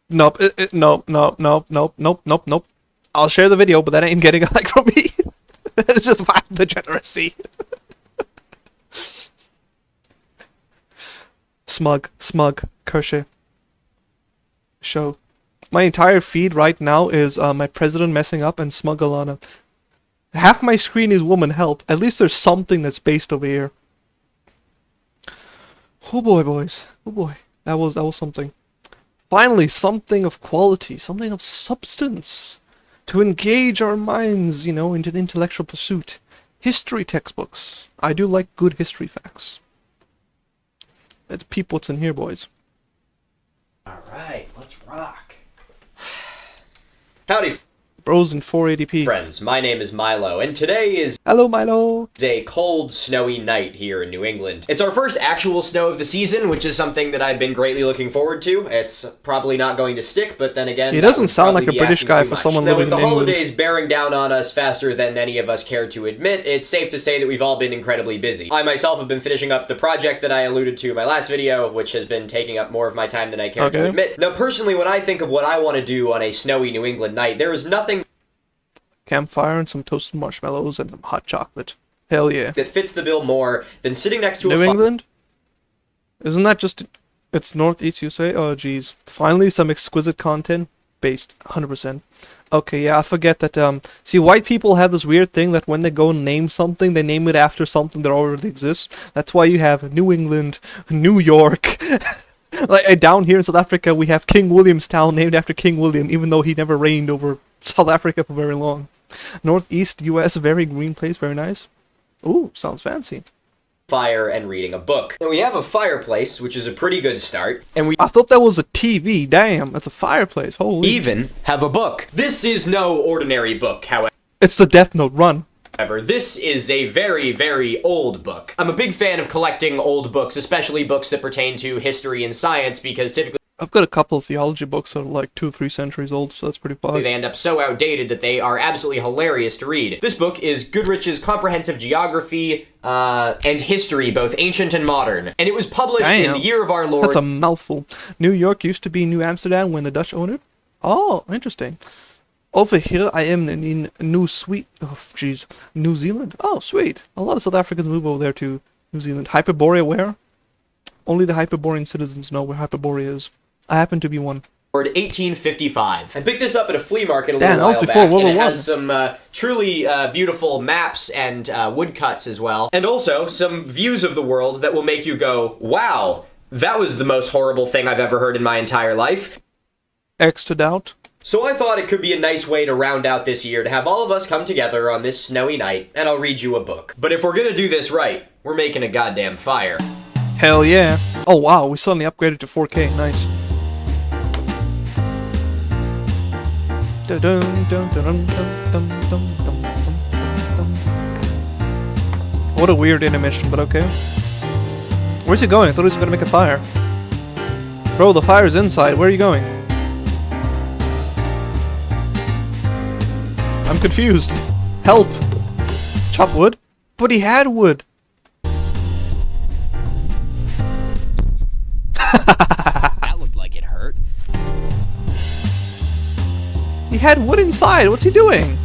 Nope. Nope. Nope. Nope. Nope. Nope. Nope. Nope. I'll share the video, but that ain't getting a like from me. It's just vibe degeneracy. Smug, Kershaw. Show. My entire feed right now is my president messing up and smug Alana. Half my screen is woman help. At least there's something that's based over here. Oh boy, boys. Oh boy. That was something. Finally, something of quality, something of substance. To engage our minds, you know, into intellectual pursuit. History textbooks. I do like good history facts. Let's peep what's in here, boys. Alright, let's rock. Howdy, Bros in 480p. friends. My name is Milo, and today is Hello, Milo. a cold, snowy night here in New England. It's our first actual snow of the season, which is something that I've been greatly looking forward to. It's probably not going to stick, but then again, He doesn't sound like a British guy for someone living in England. With the holidays bearing down on us faster than any of us care to admit, it's safe to say that we've all been incredibly busy. I myself have been finishing up the project that I alluded to in my last video, which has been taking up more of my time than I care to admit. Now, personally, when I think of what I want to do on a snowy New England night, there is nothing Campfire and some toasted marshmallows and some hot chocolate. Hell yeah. that fits the bill more than sitting next to New England? Isn't that just... It's northeast, you say? Oh, jeez. Finally, some exquisite content. Based. 100%. Okay, yeah, I forget that, See, white people have this weird thing that when they go and name something, they name it after something that already exists. That's why you have New England, New York... Like, down here in South Africa, we have King Williamstown named after King William, even though he never reigned over South Africa for very long. Northeast US, very green place, very nice. Ooh, sounds fancy. Fire and reading a book. And we have a fireplace, which is a pretty good start. And we I thought that was a TV. Damn, that's a fireplace. Holy. even have a book. This is no ordinary book, however. It's the Death Note. Run. This is a very, very old book. I'm a big fan of collecting old books, especially books that pertain to history and science, because typically I've got a couple of theology books that are like 2 or 3 centuries old, so that's pretty fun. they end up so outdated that they are absolutely hilarious to read. This book is Goodrich's Comprehensive Geography and History, both ancient and modern. And it was published in the year of our Lord... That's a mouthful. New York used to be New Amsterdam when the Dutch owned it. Oh, interesting. Over here, I am in New Zealand. Oh, sweet. A lot of South Africans move over there to New Zealand. Hyperborea where? Only the Hyperborean citizens know where Hyperborea is. I happen to be one. 1855. I picked this up at a flea market a little while that was before back, World and it War has some truly beautiful maps and woodcuts as well, and also some views of the world that will make you go, wow, that was the most horrible thing I've ever heard in my entire life. X to doubt. So I thought it could be a nice way to round out this year to have all of us come together on this snowy night, and I'll read you a book. But if we're gonna do this right, we're making a goddamn fire. Hell yeah. Oh wow, we suddenly upgraded to 4K. Nice. What a weird intermission, but okay. Where's he going? I thought he was gonna make a fire. Bro, the fire's inside. Where are you going? I'm confused. Help! Chop wood? But he had wood! That looked like it hurt. He had wood inside. What's he doing?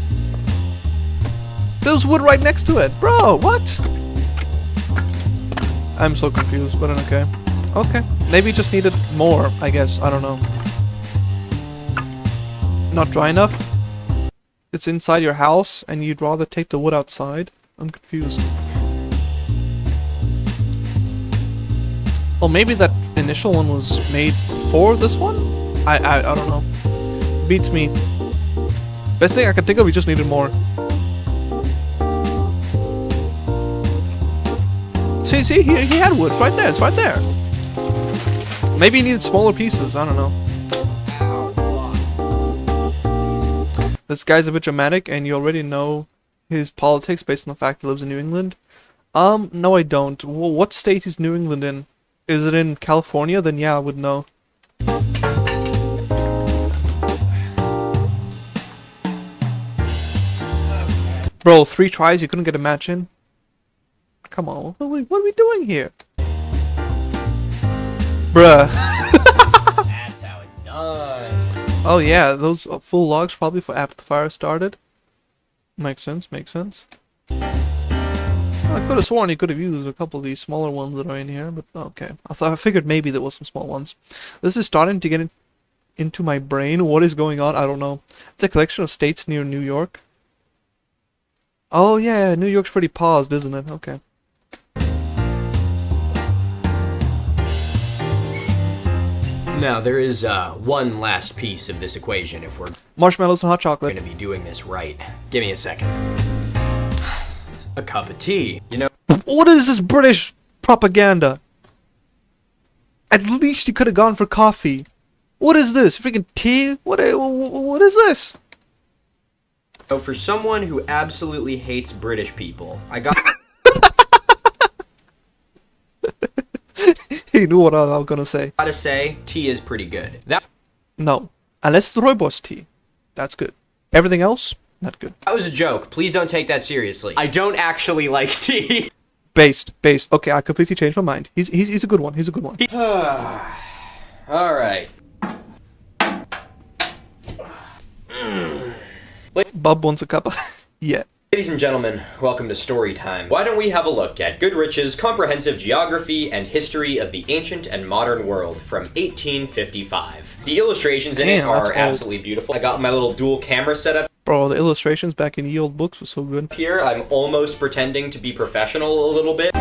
There's wood right next to it. Bro, what? I'm so confused, but okay. Okay. Maybe he just needed more, I guess. I don't know. Not dry enough? It's inside your house, and you'd rather take the wood outside? I'm confused. Well, maybe that initial one was made for this one? I don't know. Beats me. Best thing I can think of, we just needed more. See, he had wood. It's right there. It's right there. Maybe he needed smaller pieces. I don't know. This guy's a bit dramatic, and you already know his politics based on the fact he lives in New England. No I don't. Well, what state is New England in? Is it in California? Then yeah, I would know. Bro, 3 tries, you couldn't get a match in? Come on, what are we doing here? Bruh. That's how it's done. Oh yeah, those full logs probably for after the fire started. Makes sense, makes sense. I could have sworn he could have used a couple of these smaller ones that are in here, but okay. I figured maybe there was some small ones. This is starting to get into my brain. What is going on? I don't know. It's a collection of states near New York. Oh yeah, New York's pretty paused, isn't it? Okay. Now, there is one last piece of this equation if we're Marshmallows and hot chocolate. going to be doing this right. Give me a second. A cup of tea. You know, What is this British propaganda? At least you could have gone for coffee. What is this? Freaking tea? What is this? so for someone who absolutely hates British people, I got... He knew what I was gonna say. gotta say, tea is pretty good. No. Unless it's rooibos tea. That's good. Everything else, not good. That was a joke. Please don't take that seriously. I don't actually like tea. Based. Okay, I completely changed my mind. He's a good one. He's a good one. All right. Bub wants a cup. Yeah. Ladies and gentlemen, welcome to Story Time. Why don't we have a look at Goodrich's Comprehensive Geography and History of the Ancient and Modern World from 1855. The illustrations in it Damn, that's are old. absolutely beautiful. I got my little dual camera set up Bro, the illustrations back in the old books were so good. here. I'm almost pretending to be professional a little bit.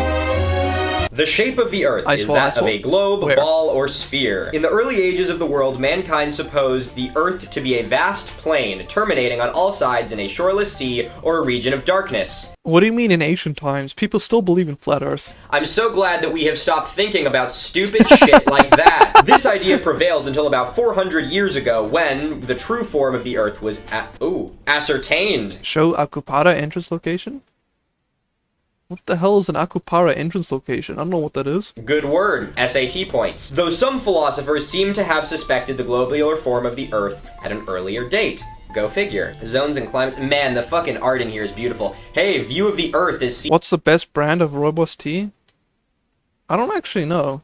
The shape of the Earth is that of a globe, Where? ball, or sphere. In the early ages of the world, mankind supposed the Earth to be a vast plain, terminating on all sides in a shoreless sea or a region of darkness. What do you mean in ancient times? People still believe in flat Earth. I'm so glad that we have stopped thinking about stupid shit like that. This idea prevailed until about 400 years ago when the true form of the Earth was ascertained. Show Akupara entrance location? What the hell is an Akupara entrance location? I don't know what that is. Good word, SAT points. Though some philosophers seem to have suspected the globular form of the Earth at an earlier date. Go figure. Zones and climates. Man, the fucking art in here is beautiful. Hey, view of the Earth is... What's the best brand of rooibos tea? I don't actually know.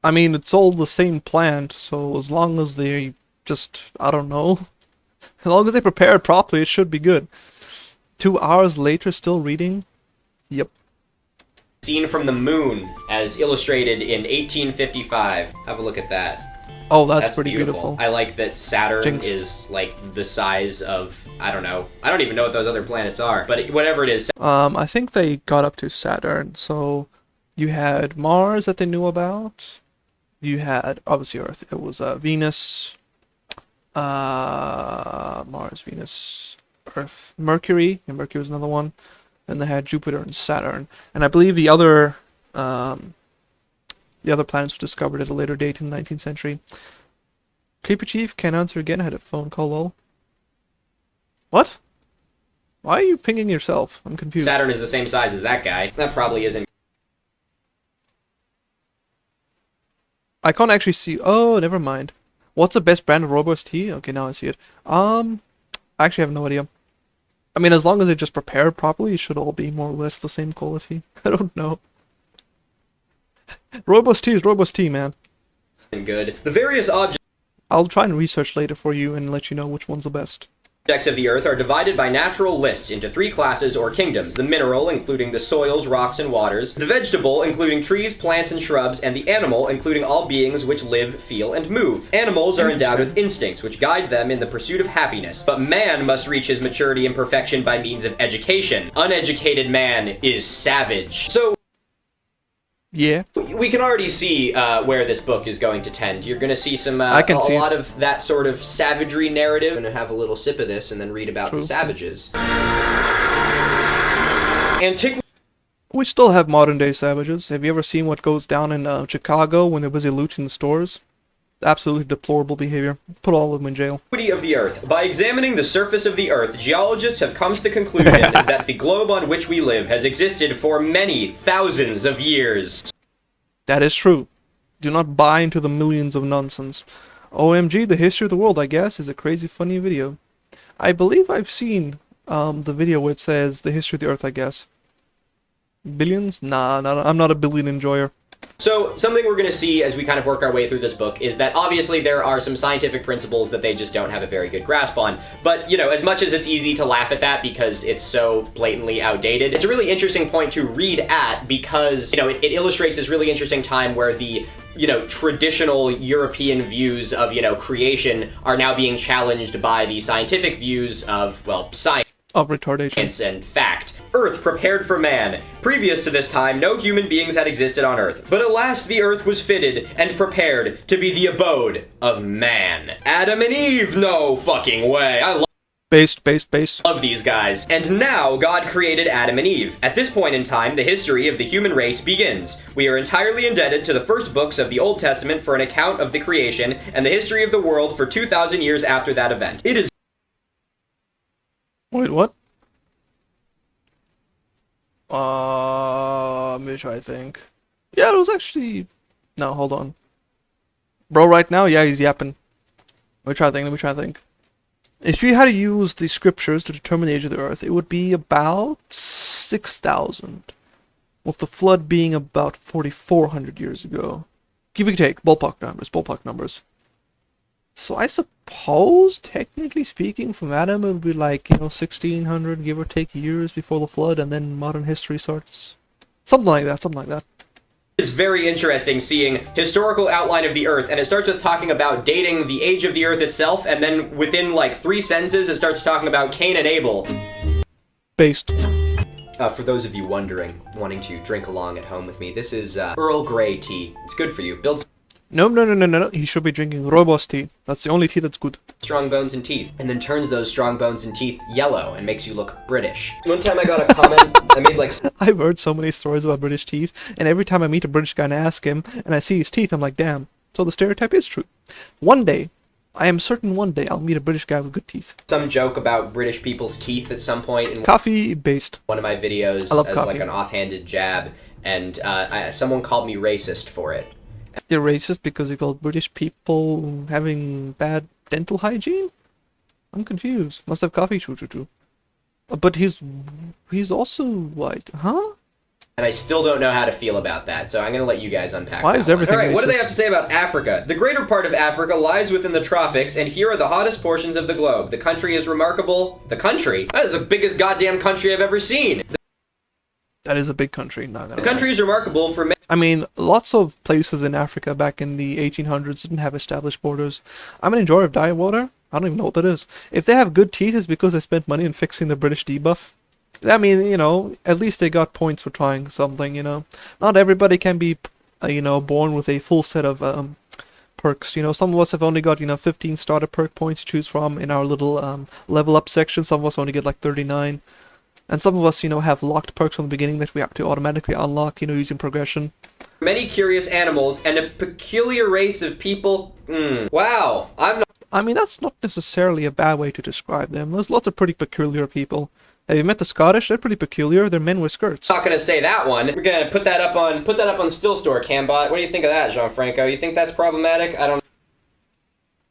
I mean, it's all the same plant, so as long as they just... I don't know. As long as they prepare it properly, it should be good. 2 hours later, still reading? Yep. Seen from the moon, as illustrated in 1855. Have a look at that. Oh, that's pretty beautiful. I like that Saturn Jinx. is like the size of, I don't know. I don't even know what those other planets are, but whatever it is. I think they got up to Saturn, so you had Mars that they knew about. You had, obviously, Earth. It was Venus, Mars, Venus, Earth, Mercury, and Mercury was another one. And they had Jupiter and Saturn. And I believe the other planets were discovered at a later date in the 19th century. Creeper Chief, can't answer again. I had a phone call, lol. What? Why are you pinging yourself? I'm confused. Saturn is the same size as that guy. That probably isn't. I can't actually see. Oh, never mind. What's the best brand of rooibos tea? Okay, now I see it. I actually have no idea. I mean, as long as they just prepare it properly, it should all be more or less the same quality. I don't know. Rooibos tea is rooibos tea, man. Good. The various objects I'll try and research later for you and let you know which one's the best. of the Earth are divided by natural lists into 3 classes or kingdoms. The mineral, including the soils, rocks, and waters. The vegetable, including trees, plants, and shrubs. And the animal, including all beings which live, feel, and move. Animals are endowed with instincts, which guide them in the pursuit of happiness. But man must reach his maturity and perfection by means of education. Uneducated man is savage. So, Yeah. we can already see where this book is going to tend. You're going to see some I can see a it. lot of that sort of savagery narrative. I'm going to have a little sip of this and then read about True. the savages. Antiquity We still have modern day savages. Have you ever seen what goes down in Chicago when they're busy looting the stores? Absolutely deplorable behavior. Put all of them in jail. of the Earth. By examining the surface of the Earth, geologists have come to the conclusion that the globe on which we live has existed for many thousands of years. That is true. Do not buy into the millions of nonsense. OMG, the history of the world, I guess, is a crazy funny video. I believe I've seen the video where it says the history of the Earth, I guess. Billions? Nah, I'm not a billion enjoyer. So, something we're going to see as we kind of work our way through this book is that obviously there are some scientific principles that they just don't have a very good grasp on. But, you know, as much as it's easy to laugh at that because it's so blatantly outdated, it's a really interesting point to read at because, you know, it illustrates this really interesting time where the, you know, traditional European views of, you know, creation are now being challenged by the scientific views of, well, science. Of retardation. And fact. Earth prepared for man. Previous to this time, no human beings had existed on Earth. But alas, the Earth was fitted and prepared to be the abode of man. Adam and Eve, no fucking way. I love these guys. And now, God created Adam and Eve. At this point in time, the history of the human race begins. We are entirely indebted to the first books of the Old Testament for an account of the creation and the history of the world for 2,000 years after that event. It is... Wait, what? Let me try to think. Yeah, it was actually... No, hold on. Bro, right now, yeah, he's yapping. Let me try to think. If you had to use the scriptures to determine the age of the earth, it would be about 6,000. With the flood being about 4,400 years ago. Give or take, ballpark numbers. So I suppose, technically speaking, from Adam, it would be like, you know, 1,600, give or take, years before the flood, and then modern history starts. Something like that. It's very interesting seeing historical outline of the Earth, and it starts with talking about dating the age of the Earth itself, and then within like 3 sentences, it starts talking about Cain and Abel. Based. For those of you wondering, wanting to drink along at home with me, this is Earl Grey tea. It's good for you. Builds... No. He should be drinking rooibos tea. That's the only tea that's good. Strong bones and teeth, and then turns those strong bones and teeth yellow and makes you look British. One time I got a comment, I made like... I've heard so many stories about British teeth, and every time I meet a British guy and ask him, and I see his teeth, I'm like, damn. So the stereotype is true. One day, I am certain one day I'll meet a British guy with good teeth. Some joke about British people's teeth at some point in coffee-based. One of my videos I love as coffee. like an offhanded jab, and someone called me racist for it. You're racist because you call British people having bad dental hygiene? I'm confused. Must have coffee, true. But he's also white, huh? And I still don't know how to feel about that, so I'm going to let you guys unpack Why that is everything Alright, what do they racist? have to say about Africa? The greater part of Africa lies within the tropics, and here are the hottest portions of the globe. The country is remarkable. The country? That is the biggest goddamn country I've ever seen. That is a big country. The country is remarkable for... I mean, lots of places in Africa back in the 1800s didn't have established borders. I'm an enjoyer of diet water. I don't even know what that is. If they have good teeth, it's because they spent money on fixing the British debuff. I mean, you know, at least they got points for trying something, you know. Not everybody can be, you know, born with a full set of perks. You know, some of us have only got, 15 starter perk points to choose from in our little level up section. Some of us only get like 39. And some of us, have locked perks from the beginning that we have to automatically unlock, using progression. Many curious animals and a peculiar race of people. Wow, I mean, that's not necessarily a bad way to describe them. There's lots of pretty peculiar people. Have you met the Scottish? They're pretty peculiar. They're men with skirts. Not gonna say that one. We're gonna put that up on Still Store, Cambot. What do you think of that, Gianfranco? You think that's problematic? I don't.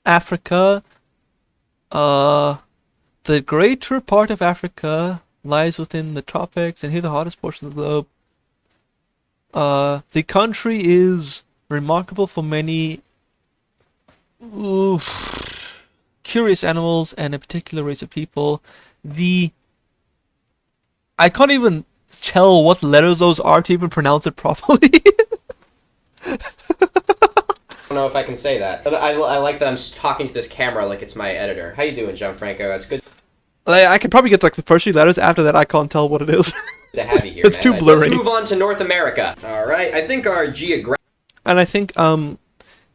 Africa. The greater part of Africa lies within the tropics, and here the hottest portion of the globe. The country is remarkable for many curious animals and a particular race of people. I can't even tell what letters those are to even pronounce it properly. I don't know if I can say that, but I like that I'm talking to this camera like it's my editor. How you doing, Gianfranco? That's good I could probably get like the first 3 letters. After that, I can't tell what it is. to have you here. It's man. too blurry. Let's move on to North America. All right, I think our geographical. And I think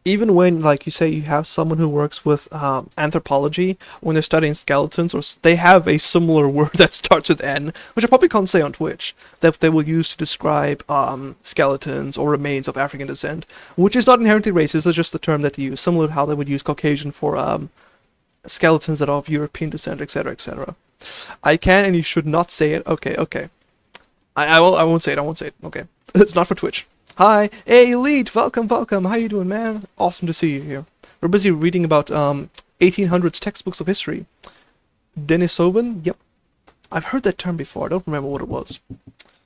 even when, like you say, you have someone who works with anthropology, when they're studying skeletons, or they have a similar word that starts with N, which I probably can't say on Twitch, that they will use to describe skeletons or remains of African descent, which is not inherently racist. It's just the term that they use, similar to how they would use Caucasian for skeletons that are of European descent, etc., etc. I can, and you should not say it. Okay. I won't say it. Okay, it's not for Twitch. Hi, hey Elite, welcome. How you doing, man? Awesome to see you here. We're busy reading about 1800s textbooks of history. Denisovan? Yep. I've heard that term before. I don't remember what it was.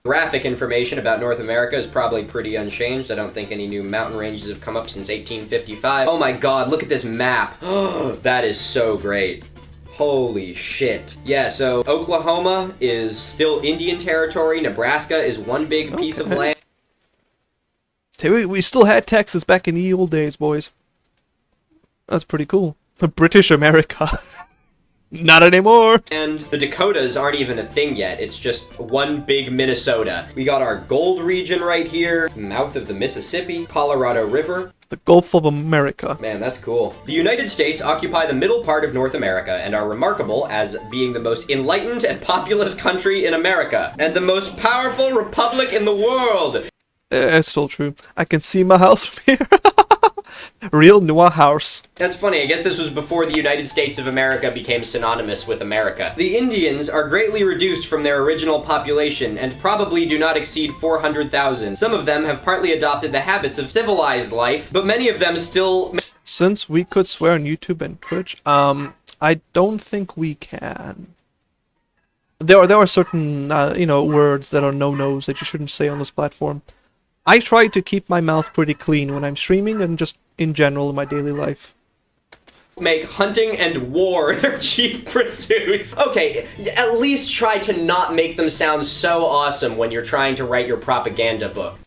Graphic information about North America is probably pretty unchanged. I don't think any new mountain ranges have come up since 1855. Oh my god, look at this map. That is so great. Holy shit. Yeah, so Oklahoma is still Indian territory. Nebraska is one big piece of land. Hey, we still had Texas back in the old days, boys. That's pretty cool. British America. Not anymore. And the Dakotas aren't even a thing yet. It's just one big Minnesota. We got our gold region right here, mouth of the Mississippi, Colorado River. The Gulf of America. Man, that's cool. The United States occupy the middle part of North America and are remarkable as being the most enlightened and populous country in America, and the most powerful republic in the world. It's still true. I can see my house from here. Real Noah house. That's funny. I guess this was before the United States of America became synonymous with America. The Indians are greatly reduced from their original population and probably do not exceed 400,000. Some of them have partly adopted the habits of civilized life, but many of them still... Since we could swear on YouTube and Twitch, I don't think we can. There are certain, words that are no-nos that you shouldn't say on this platform. I try to keep my mouth pretty clean when I'm streaming and just in general in my daily life. Make hunting and war their chief pursuits. Okay, at least try to not make them sound so awesome when you're trying to write your propaganda book.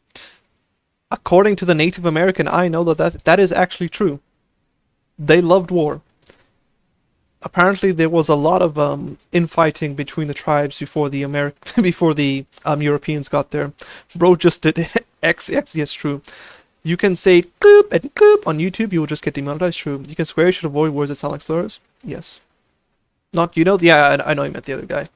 According to the Native American, I know that is actually true. They loved war. Apparently, there was a lot of infighting between the tribes before the Europeans got there. Bro just did X. Yes, true. You can say "coop" and "coop" on YouTube. You will just get demonetized. True. You can swear. You should avoid words that sound like slurs. Yes. Not Yeah, I know you meant the other guy.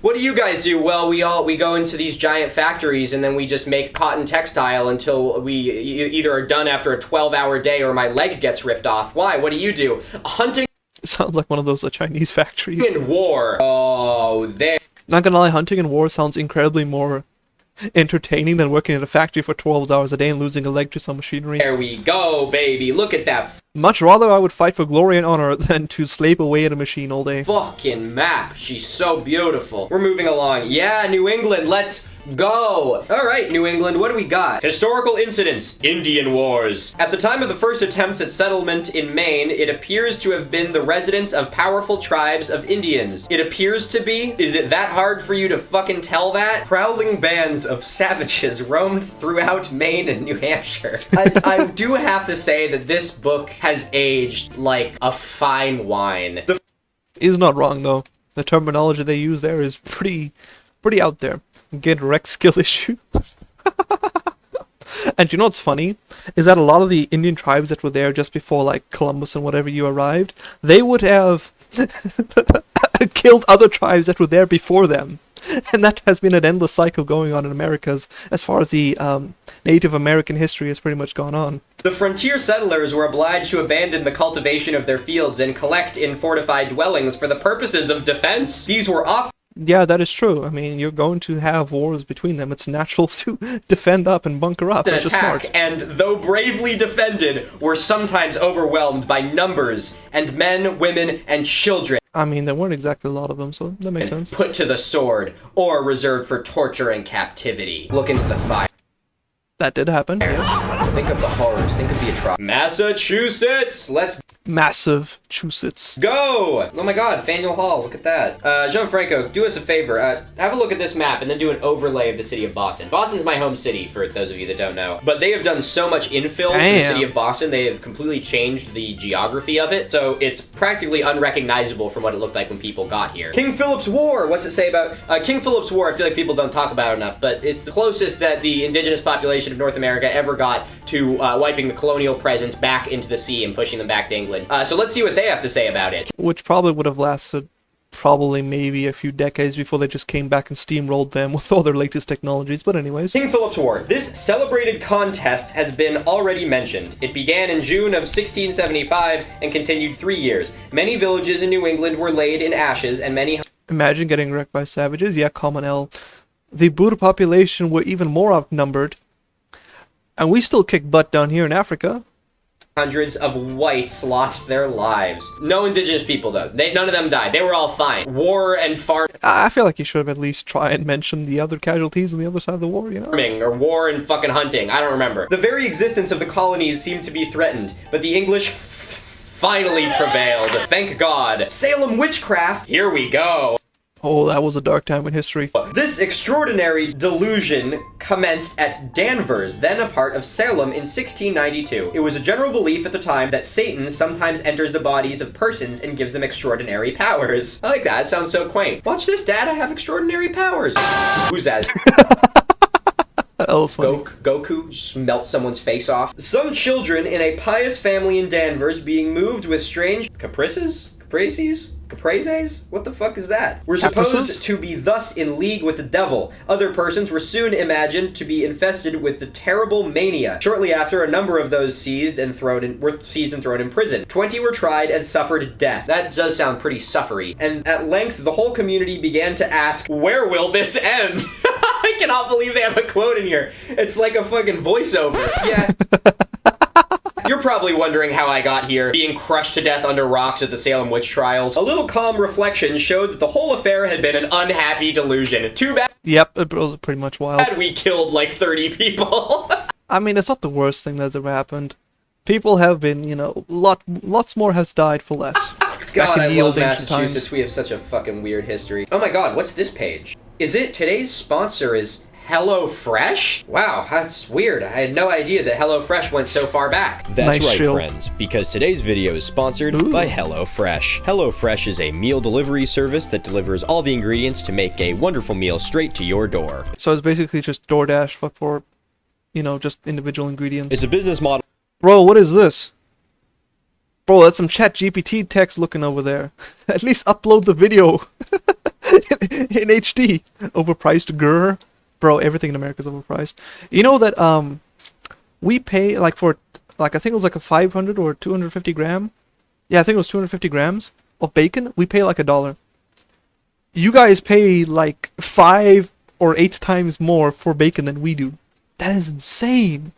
What do you guys do? Well, we go into these giant factories and then we just make cotton textile until we either are done after a 12-hour day or my leg gets ripped off. Why? What do you do? Hunting. Sounds like one of those Chinese factories. In war. Oh, there. Not gonna lie, hunting in war sounds incredibly more entertaining than working at a factory for 12 hours a day and losing a leg to some machinery. There we go, baby. Look at that. Much rather I would fight for glory and honor than to slave away at a machine all day. Fucking map. She's so beautiful. We're moving along. Yeah, New England, let's go. All right, New England, what do we got? Historical incidents. Indian Wars. At the time of the first attempts at settlement in Maine, it appears to have been the residence of powerful tribes of Indians. It appears to be? Is it that hard for you to fucking tell that? Prowling bands of savages roamed throughout Maine and New Hampshire. I do have to say that this book has aged like a fine wine. He's not wrong, though. The terminology they use there is pretty out there. Get wrecked skill issue. And you know what's funny? Is that a lot of the Indian tribes that were there just before, like, Columbus and whatever you arrived, they would have killed other tribes that were there before them. And that has been an endless cycle going on in Americas as far as the Native American history has pretty much gone on. The frontier settlers were obliged to abandon the cultivation of their fields and collect in fortified dwellings for the purposes of defense. These were often... Yeah, that is true. I mean, you're going to have wars between them. It's natural to defend up and bunker up. It's just smart. And though bravely defended, were sometimes overwhelmed by numbers and men, women, and children. I mean, there weren't exactly a lot of them, so that makes sense. Put to the sword, or reserved for torture and captivity. Look into the fire. That did happen, yes. Think of the horrors. Think of the atrocities. Massachusetts! Let's Massive Massachusetts. go! Oh my god, Faneuil Hall, look at that. Gianfranco, do us a favor. Have a look at this map and then do an overlay of the city of Boston. Boston's my home city, for those of you that don't know. But they have done so much infill to the city of Boston, they have completely changed the geography of it, so it's practically unrecognizable from what it looked like when people got here. King Philip's War! What's it say about... King Philip's War, I feel like people don't talk about it enough, but it's the closest that the indigenous population of North America ever got to wiping the colonial presence back into the sea and pushing them back to England. So let's see what they have to say about it. Which probably would have lasted maybe a few decades before they just came back and steamrolled them with all their latest technologies, but anyways. King Philip's War. This celebrated contest has been already mentioned. It began in June of 1675 and continued 3 years. Many villages in New England were laid in ashes and many... Imagine getting wrecked by savages. Yeah, Colonial. The Buddha population were even more outnumbered. And we still kick butt down here in Africa. Hundreds of whites lost their lives. No indigenous people, though. None of them died. They were all fine. War and farming, I feel like you should have at least tried and mentioned the other casualties on the other side of the war, you know? or war and fucking hunting. I don't remember. The very existence of the colonies seemed to be threatened, but the English finally prevailed. Thank God. Salem witchcraft. Here we go. Oh, that was a dark time in history. This extraordinary delusion commenced at Danvers, then a part of Salem, in 1692. It was a general belief at the time that Satan sometimes enters the bodies of persons and gives them extraordinary powers. I like that. It sounds so quaint. Watch this, Dad. I have extraordinary powers. Who's that? That was funny. Goku just melt someone's face off. Some children in a pious family in Danvers being moved with strange caprices? What the fuck is that? Were supposed to be thus in league with the devil. Other persons were soon imagined to be infested with the terrible mania. Shortly after, a number of those were seized and thrown in prison. 20 were tried and suffered death. That does sound pretty suffery. And at length, the whole community began to ask, where will this end? I cannot believe they have a quote in here. It's like a fucking voiceover. Yeah. You're probably wondering how I got here, being crushed to death under rocks at the Salem witch trials. A little calm reflection showed that the whole affair had been an unhappy delusion. Too bad. Yep, it was pretty much wild. We killed like 30 people. I mean, it's not the worst thing that's ever happened. People have been, you know, lots more has died for less. God, I love ancient Massachusetts. times. We have such a fucking weird history. Oh my god, what's this page? Today's sponsor is HelloFresh? Wow, that's weird. I had no idea that HelloFresh went so far back. That's Nice right, show. friends, because today's video is sponsored by HelloFresh. HelloFresh is a meal delivery service that delivers all the ingredients to make a wonderful meal straight to your door. So it's basically just DoorDash, but for, you know, just individual ingredients. It's a business model. Bro, what is this? Bro, that's some ChatGPT text looking over there. At least upload the video in HD. Overpriced grr. Bro, everything in America is overpriced. You know that we pay like for I think it was like a 500 or 250 gram. Yeah, I think it was 250 grams of bacon. We pay like $1. You guys pay like 5 or 8 times more for bacon than we do. That is insane.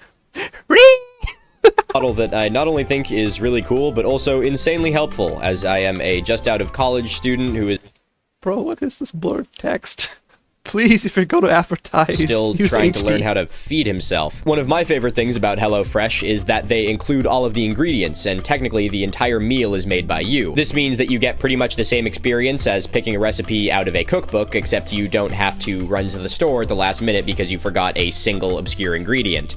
Model that I not only think is really cool, but also insanely helpful, as I am a just out of college student who is Bro, what is this blurred text? Please, if you're going to advertise, still use trying to HD. learn how to feed himself. One of my favorite things about HelloFresh is that they include all of the ingredients, and technically the entire meal is made by you. This means that you get pretty much the same experience as picking a recipe out of a cookbook, except you don't have to run to the store at the last minute because you forgot a single obscure ingredient.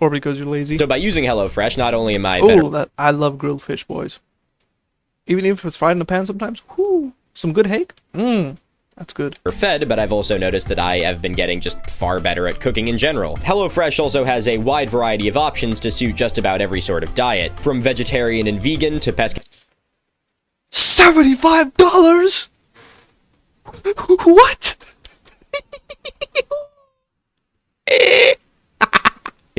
Or because you're lazy. So by using HelloFresh, not only am I better Oh, I love grilled fish, boys. Even if it's fried in the pan sometimes. Whoo, some good hake. That's good. fed, but I've also noticed that I have been getting just far better at cooking in general. HelloFresh also has a wide variety of options to suit just about every sort of diet, from vegetarian and vegan to $75? What?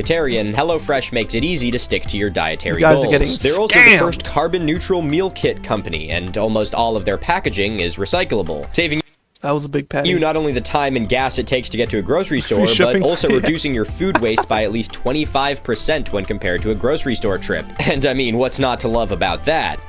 pescatarian. HelloFresh makes it easy to stick to your dietary You guys goals. are getting They're also the scammed. first carbon-neutral meal kit company, and almost all of their packaging is recyclable, saving That was a big patty. you not only the time and gas it takes to get to a grocery store, but shipping. also reducing your food waste by at least 25% when compared to a grocery store trip. And I mean, what's not to love about that?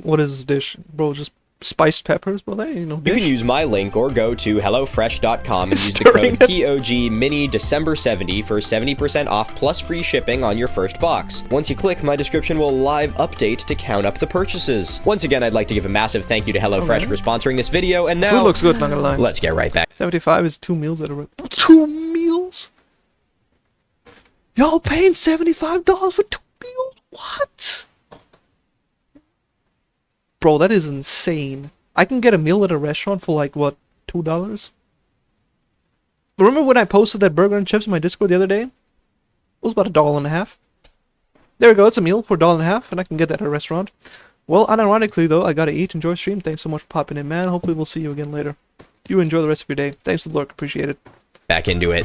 What is this dish? Bro, just spiced peppers? Well, there you know. You can use my link or go to HelloFresh.com and use the Stirring code it. POGMINIDECEMBER70 for 70% off plus free shipping on your first box. Once you click, my description will live update to count up the purchases. Once again, I'd like to give a massive thank you to HelloFresh for sponsoring this video, and Food now looks good, not gonna lie. let's get right back. 75 is 2 meals at a 2 meals? Y'all paying $75 for 2 meals? What? Bro, that is insane. I can get a meal at a restaurant for like, what, $2? Remember when I posted that burger and chips in my Discord the other day? It was about $1.50. There we go, it's a meal for $1.50, and I can get that at a restaurant. Well, unironically though, I gotta eat. Enjoy stream. Thanks so much for popping in, man. Hopefully we'll see you again later. You enjoy the rest of your day. Thanks to the Lord, appreciate it. Back into it.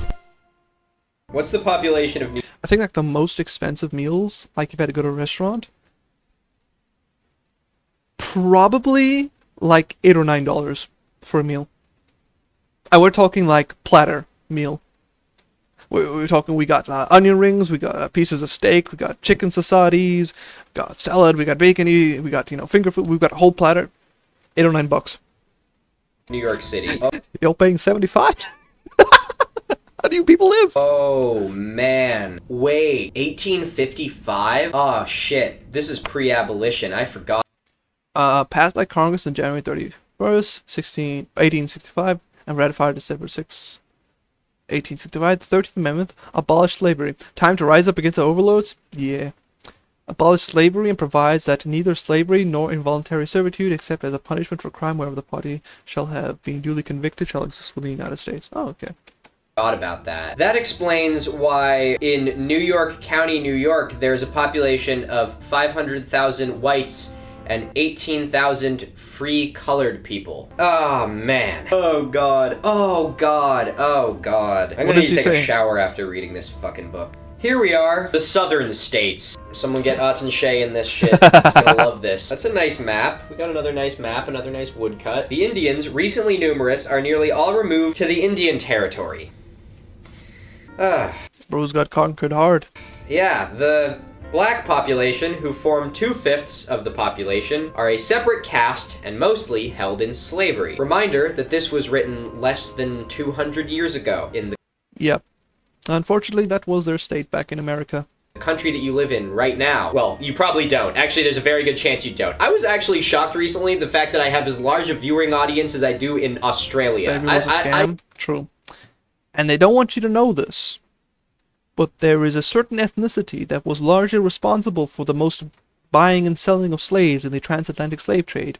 What's the population of New I think like the most expensive meals, like if you had to go to a restaurant, probably like $8 or $9 for a meal. We're talking like platter meal. We're talking, we got onion rings, we got pieces of steak, we got chicken sausages, we got salad, we got bacon, we got, finger food, we've got a whole platter. $8 or $9. New York City. You're paying 75? How do you people live? Oh, man. Wait, 1855? Oh, shit. This is pre-abolition. I forgot. Passed by Congress on January 31st, 1865, and ratified December 6, 1865. The 13th Amendment abolished slavery. Time to rise up against the overlords? Yeah. Abolished slavery and provides that neither slavery nor involuntary servitude, except as a punishment for crime wherever the party shall have been duly convicted, shall exist within the United States. Oh, okay. Forgot about that. That explains why in New York County, New York, there's a population of 500,000 whites and 18,000 free colored people. Oh, man. Oh, God. Oh, God. Oh, God. I'm gonna need to take a shower after reading this fucking book. Here we are, the southern states. Someone get Auten Shea in this shit. He's gonna love this. That's a nice map. We got another nice map, another nice woodcut. The Indians, recently numerous, are nearly all removed to the Indian Territory. Bro's got conquered hard. Yeah, the black population, who form 2/5 of the population, are a separate caste and mostly held in slavery. Reminder that this was written less than 200 years ago in the Yep. Unfortunately, that was their state back in America. country that you live in right now. Well, you probably don't. Actually, there's a very good chance you don't. I was actually shocked recently the fact that I have as large a viewing audience as I do in Australia. Slavery was a scam. True. And they don't want you to know this, but there is a certain ethnicity that was largely responsible for the most buying and selling of slaves in the transatlantic slave trade.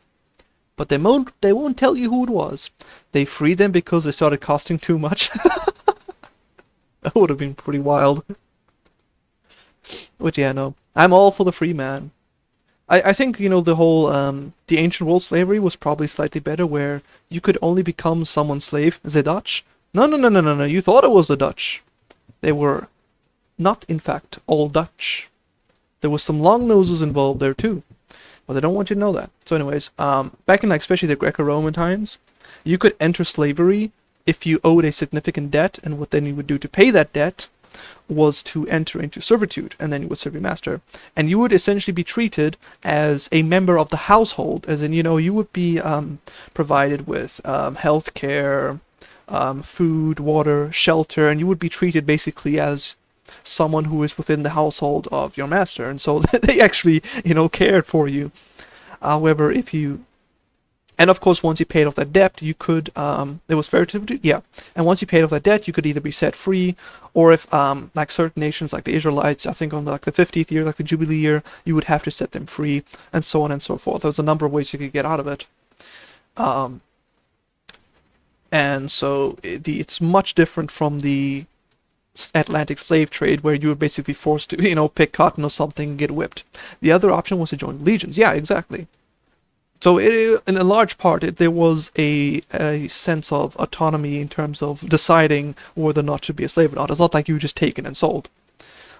But they won't tell you who it was. They freed them because they started costing too much. That would have been pretty wild. But yeah, no. I'm all for the free man. I think, the whole, the ancient world slavery was probably slightly better, where you could only become someone's slave. The Dutch? No, you thought it was the Dutch. They were not, in fact, all Dutch. There was some long noses involved there, too. But they don't want you to know that. So anyways, back in, especially the Greco-Roman times, you could enter slavery if you owed a significant debt, and what then you would do to pay that debt was to enter into servitude, and then you would serve your master. And you would essentially be treated as a member of the household, as in, you would be provided with health care, food, water, shelter, and you would be treated basically as someone who is within the household of your master. And so they actually, cared for you. However, if you... And of course, once you paid off that debt, you could, it was fair to, yeah. And once you paid off that debt, you could either be set free, or if, like certain nations, like the Israelites, I think on the 50th year, like the Jubilee year, you would have to set them free, and so on and so forth. There's a number of ways you could get out of it. And so it's much different from the Atlantic slave trade, where you were basically forced to, pick cotton or something and get whipped. The other option was to join legions. Yeah, exactly. So in a large part, there was a sense of autonomy in terms of deciding whether or not to be a slave or not. It's not like you were just taken and sold.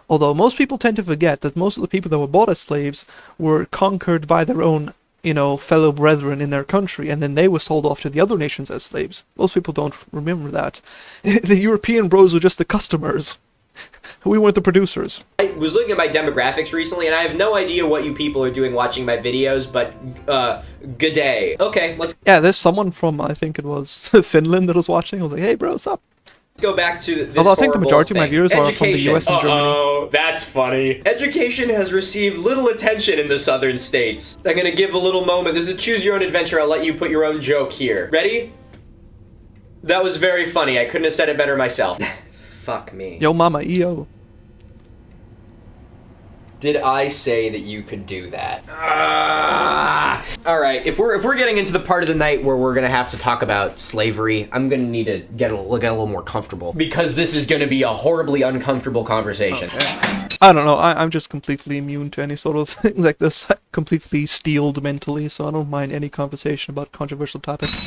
Although most people tend to forget that most of the people that were bought as slaves were conquered by their own, fellow brethren in their country, and then they were sold off to the other nations as slaves. Most people don't remember that. The European bros were just the customers. We weren't the producers. I was looking at my demographics recently, and I have no idea what you people are doing watching my videos, but, good day. Okay, let's... Yeah, there's someone from, I think it was Finland that was watching. I was like, hey bro, what's up? Let's go back to this. Although I think the majority of my viewers are from the US and Germany. Oh, that's funny. Education has received little attention in the southern states. I'm gonna give a little moment. This is Choose Your Own Adventure. I'll let you put your own joke here. Ready? That was very funny. I couldn't have said it better myself. Fuck me. Yo mama, EO. Did I say that you could do that? All right, if we're getting into the part of the night where we're gonna have to talk about slavery, I'm gonna need to get a little more comfortable, because this is gonna be a horribly uncomfortable conversation. Okay. I don't know. I'm just completely immune to any sort of things like this. Completely steeled mentally, so I don't mind any conversation about controversial topics.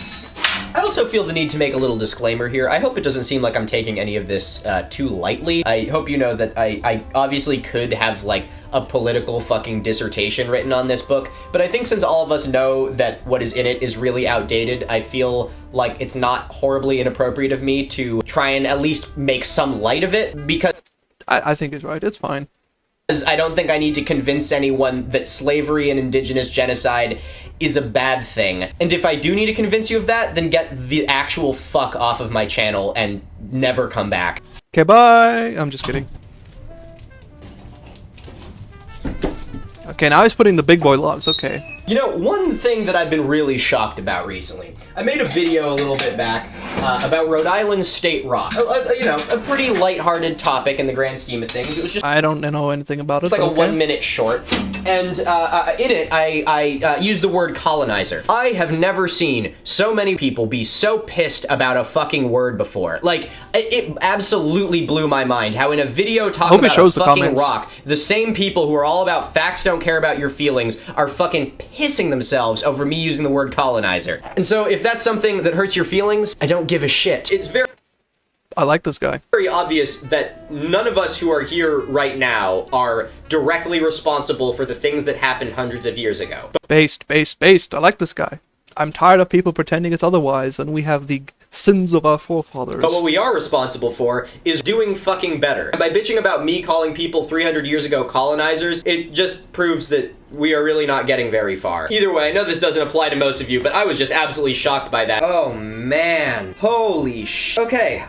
I also feel the need to make a little disclaimer here. I hope it doesn't seem like I'm taking any of this too lightly. I hope you know that I obviously could have, like, a political fucking dissertation written on this book, but I think since all of us know that what is in it is really outdated, I feel like it's not horribly inappropriate of me to try and at least make some light of it, because I think it's right. It's fine. I don't think I need to convince anyone that slavery and indigenous genocide is a bad thing. And if I do need to convince you of that, then get the actual fuck off of my channel and never come back. Okay, bye! I'm just kidding. Okay, now he's putting the big boy logs, okay. You know, one thing that I've been really shocked about recently, I made a video a little bit back about Rhode Island's state rock. You know, a pretty lighthearted topic in the grand scheme of things. It was just I don't know anything about it. like a okay. 1 minute short. And in it, I used the word colonizer. I have never seen so many people be so pissed about a fucking word before. Like, it absolutely blew my mind how in a video talking about a fucking rock, the same people who are all about facts don't care about your feelings are fucking pissing themselves over me using the word colonizer. And so if that's something that hurts your feelings, I don't give a shit. It's I like this guy. very obvious that none of us who are here right now are directly responsible for the things that happened hundreds of years ago. Based. I like this guy. I'm tired of people pretending it's otherwise, and we have the sins of our forefathers. But what we are responsible for is doing fucking better. And by bitching about me calling people 300 years ago colonizers, it just proves that we are really not getting very far. Either way, I know this doesn't apply to most of you, but I was just absolutely shocked by that. Oh man. Holy sh... Okay,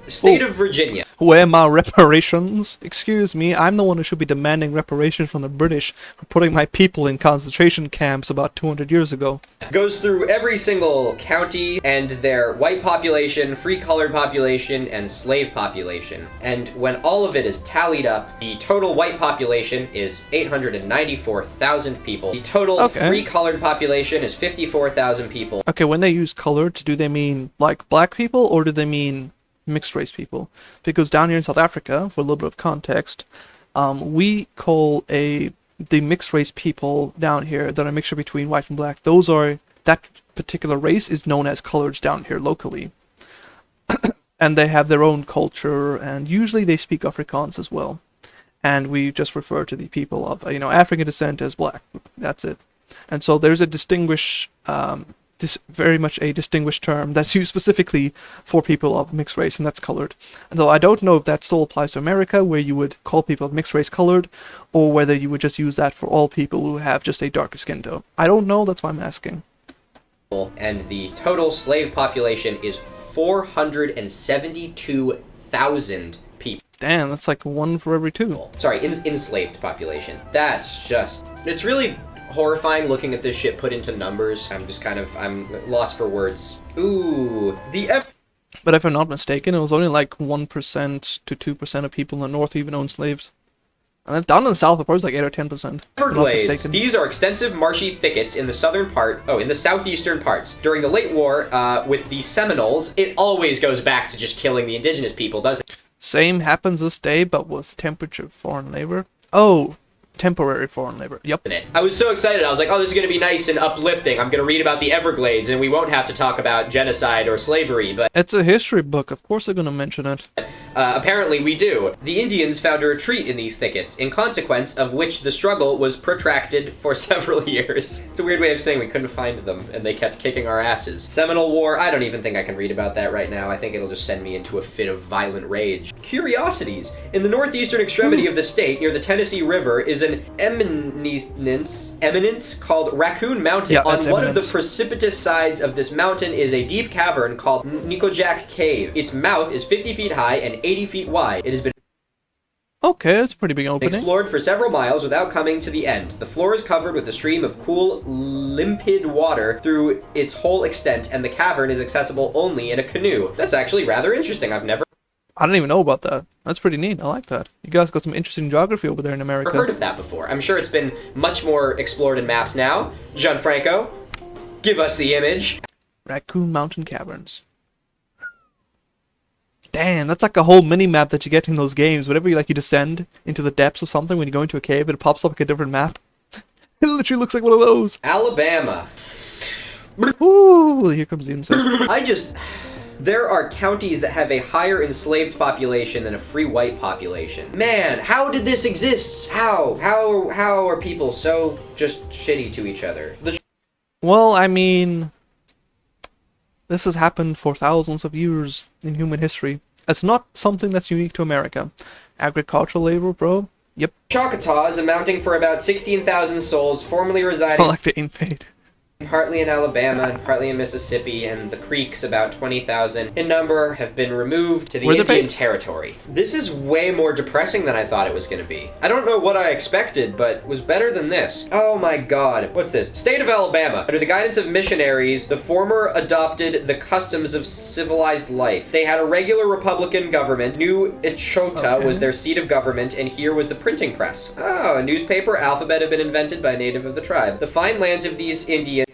State of Virginia. Where my reparations? Excuse me, I'm the one who should be demanding reparations from the British for putting my people in concentration camps about 200 years ago. Goes through every single county and their white population, free colored population, and slave population. And when all of it is tallied up, the total white population is 894,000 people. The total free colored population is 54,000 people. Okay, when they use colored, do they mean like black people or do they mean mixed race people? Because down here in South Africa, for a little bit of context, we call the mixed race people down here that are a mixture between white and black, that particular race is known as coloreds down here locally. And they have their own culture, and usually they speak Afrikaans as well. And we just refer to the people of, African descent as black. That's it. And so there's a very much a distinguished term that's used specifically for people of mixed race, and that's colored. And though I don't know if that still applies to America, where you would call people of mixed race colored, or whether you would just use that for all people who have just a darker skin tone. I don't know, that's why I'm asking. And the total slave population is 472,000 people. Damn, that's like one for every two. Sorry, enslaved population. It's really horrifying looking at this shit put into numbers. I'm lost for words. Ooh, But if I'm not mistaken, it was only like 1% to 2% of people in the north even owned slaves. And then down in the south, it was like 8 or 10%. Everglades. These are extensive marshy thickets in the southeastern parts. During the late war, with the Seminoles, it always goes back to just killing the indigenous people, doesn't it? Same happens this day, but with temporary foreign labor. Oh, temporary foreign labor. Yep. I was so excited. I was like, oh, this is going to be nice and uplifting. I'm going to read about the Everglades, and we won't have to talk about genocide or slavery, but... It's a history book. Of course they're going to mention it. Apparently we do. The Indians found a retreat in these thickets, in consequence of which the struggle was protracted for several years. It's a weird way of saying we couldn't find them, and they kept kicking our asses. Seminole War, I don't even think I can read about that right now. I think it'll just send me into a fit of violent rage. Curiosities. In the northeastern extremity of the state, near the Tennessee River, is an eminence called Raccoon Mountain. Yeah, on one of the precipitous sides of this mountain is a deep cavern called Nickajack Cave. Its mouth is 50 feet high and 80 feet wide. It has been that's a pretty big opening. Explored for several miles without coming to the end. The floor is covered with a stream of cool, limpid water through its whole extent, and the cavern is accessible only in a canoe. That's actually rather interesting. I didn't even know about that. That's pretty neat. I like that. You guys got some interesting geography over there in America. I've heard of that before. I'm sure it's been much more explored and mapped now. Gianfranco, give us the image. Raccoon Mountain Caverns. Damn, that's like a whole mini-map that you get in those games. Whenever you descend into the depths of something, when you go into a cave, it pops up like a different map. It literally looks like one of those. Alabama. Ooh, here comes the incest. There are counties that have a higher enslaved population than a free white population. Man, how did this exist? How are people so just shitty to each other? Well, I mean, this has happened for thousands of years in human history. It's not something that's unique to America. Agricultural labor, bro. Yep. Choctaws, amounting for about 16,000 souls, formerly residing Not like they ain't paid. partly in Alabama and partly in Mississippi, and the Creeks, about 20,000 in number, have been removed to the Indian Territory. This is way more depressing than I thought it was going to be. I don't know what I expected, but it was better than this. Oh my god. What's this? State of Alabama. Under the guidance of missionaries, the former adopted the customs of civilized life. They had a regular Republican government. New Echota was their seat of government, and here was the printing press. Oh, a newspaper alphabet had been invented by a native of the tribe. The fine lands of these Indians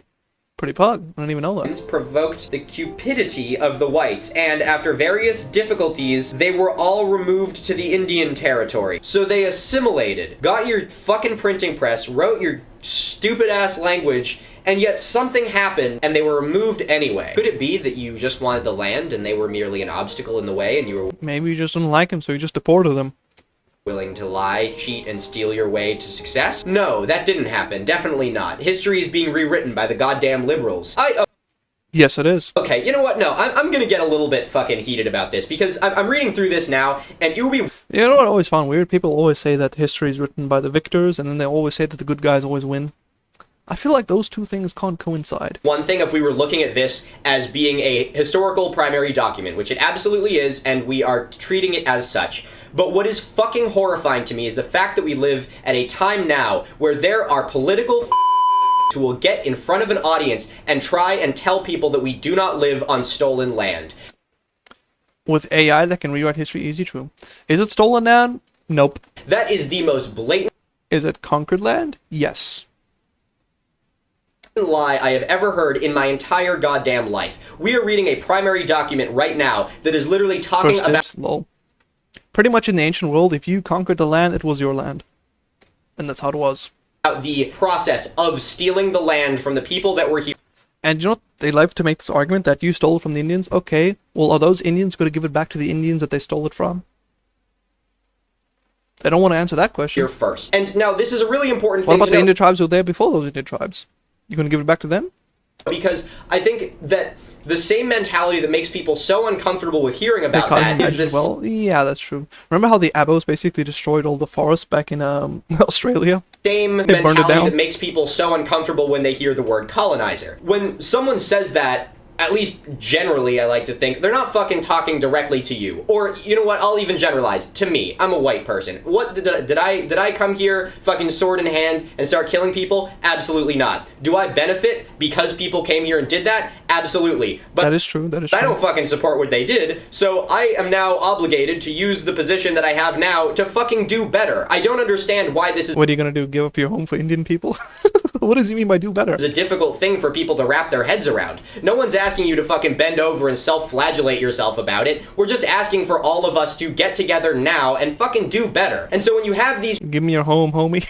Pretty pug. I don't even know that. provoked the cupidity of the whites, and after various difficulties, they were all removed to the Indian Territory. So they assimilated, got your fucking printing press, wrote your stupid-ass language, and yet something happened, and they were removed anyway. Could it be that you just wanted the land, and they were merely an obstacle in the way, and you were Maybe you just didn't like him, so you just deported them. willing to lie, cheat, and steal your way to success? No, that didn't happen. Definitely not. History is being rewritten by the goddamn liberals. Yes, it is. Okay, you know what? No, I'm gonna get a little bit fucking heated about this, because I'm reading through this now, and it will be... You know what I always found weird? People always say that history is written by the victors, and then they always say that the good guys always win. I feel like those two things can't coincide. One thing, if we were looking at this as being a historical primary document, which it absolutely is, and we are treating it as such. But what is fucking horrifying to me is the fact that we live at a time now where there are political who will get in front of an audience and try and tell people that we do not live on stolen land. With AI that can rewrite history, easy, true. Is it stolen land? Nope. That is the most blatant Is it conquered land? Yes. lie I have ever heard in my entire goddamn life. We are reading a primary document right now that is literally talking First about... steps, lol. Pretty much in the ancient world, if you conquered the land, it was your land. And that's how it was. the process of stealing the land from the people that were here. And you know what? They like to make this argument that you stole it from the Indians. Okay, well, are those Indians going to give it back to the Indians that they stole it from? They don't want to answer that question. Here first. And now this is a really important What thing about to the know, Indian tribes who were there before those Indian tribes? You going to give it back to them? because I think that the same mentality that makes people so uncomfortable with hearing about that is this. Well, yeah, that's true. Remember how the Abos basically destroyed all the forests back in Australia? Same They burned it mentality down. that makes people so uncomfortable when they hear the word colonizer. When someone says that, at least generally, I like to think, they're not fucking talking directly to you. Or, you know what, I'll even generalize. To me, I'm a white person. What, did I come here fucking sword in hand and start killing people? Absolutely not. Do I benefit because people came here and did that? Absolutely. But That is true, that is true. I don't fucking support what they did, so I am now obligated to use the position that I have now to fucking do better. I don't understand why this is What are you going to do, give up your home for Indian people? What does he mean by do better? a difficult thing for people to wrap their heads around. No one's asking you to fucking bend over and self-flagellate yourself about it. We're just asking for all of us to get together now and fucking do better. And so when you have these Give me your home, homie.